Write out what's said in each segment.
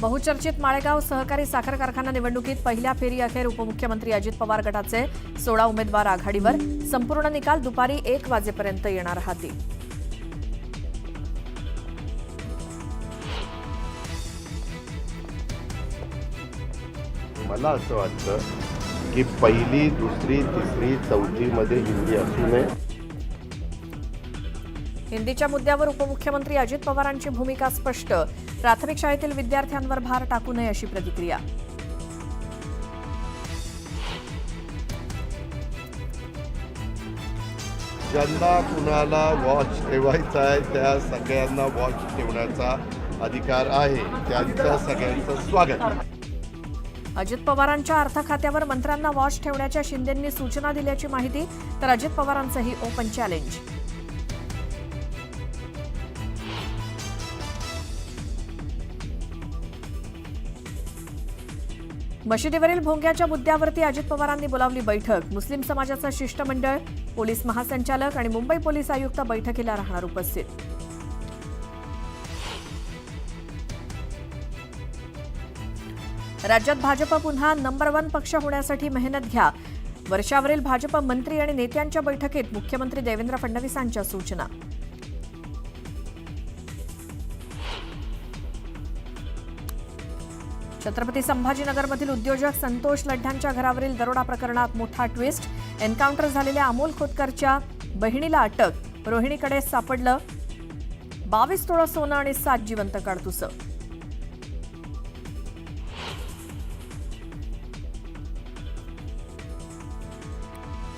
बहुचर्चित माळेगाव सहकारी साखर कारखाना निवडणुकीत पहिल्या फेरी अखेर उपमुख्यमंत्री अजित पवार गटाचे 16 उमेदवार आघाडीवर. संपूर्ण निकाल दुपारी 1 वाजेपर्यंत येणार हाती. मला असं वाटतं की पहिली, दुसरी, तिसरी, चौथीमध्ये हिंदी असू नये. हिंदीच्या मुद्द्यावर उपमुख्यमंत्री अजित पवारांची भूमिका स्पष्ट. प्राथमिक शाळेतील विद्यार्थ्यांवर भार टाकू नये अशी प्रतिक्रिया. ज्यांना कुणाला वॉच ठेवायचा आहे त्या सगळ्यांना वॉच ठेवण्याचा अधिकार आहे. त्यांचं सगळ्यांचं स्वागत. अजित पवारांच्या अर्थ खात्यावर मंत्र्यांना वॉच ठेवण्याच्या शिंदेंनी सूचना दिल्याची माहिती. तर अजित पवारांचंही ओपन चॅलेंज. मशिदीवरील भोंग्याच्या मुद्द्यावरती अजित पवारांनी बोलावली बैठक. मुस्लिम समाजाचं शिष्टमंडळ, पोलीस महासंचालक आणि मुंबई पोलीस आयुक्त बैठकीला राहणार उपस्थित. राज्यात भाजप पुन्हा नंबर 1 पक्ष होण्यासाठी मेहनत घ्या. वर्षावरील भाजप मंत्री आणि नेत्यांच्या बैठकीत मुख्यमंत्री देवेंद्र फडणवीसांच्या सूचना. छत्रपती संभाजीनगरमधील उद्योजक संतोष लड्ढ्यांच्या घरावरील दरोडा प्रकरणात मोठा ट्विस्ट. एन्काउंटर झालेल्या अमोल खोतकरच्या बहिणीला अटक. रोहिणीकडे सापडलं 22 तोळा सोनं आणि 7 जिवंत काडतुसं.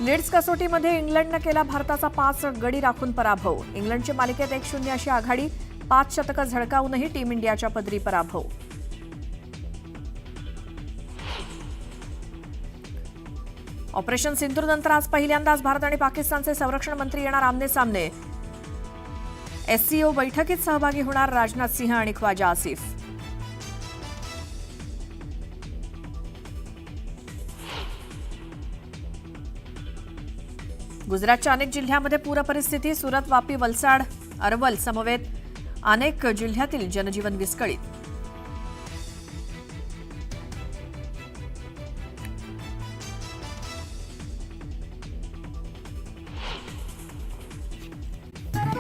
लीड्स कसोटीमध्ये इंग्लंडनं केला भारताचा 5 गडी राखून पराभव. इंग्लंडची मालिकेत 1-0 अशी आघाडी. 5 शतकं झळकावूनही टीम इंडियाच्या पदरी पराभव. ऑपरेशन सिंधूरनंतर आज पहिल्यांदाच भारत आणि पाकिस्तानचे संरक्षण मंत्री येणार आमने-सामने. एससीओ बैठकीत सहभागी होणार राजनाथ सिंह आणि ख्वाजा आसिफ. गुजरातच्या अनेक जिल्ह्यांमध्ये पूरपरिस्थिती. सुरत, वापी, वलसाड, अरवल समवेत अनेक जिल्ह्यातील जनजीवन विस्कळीत.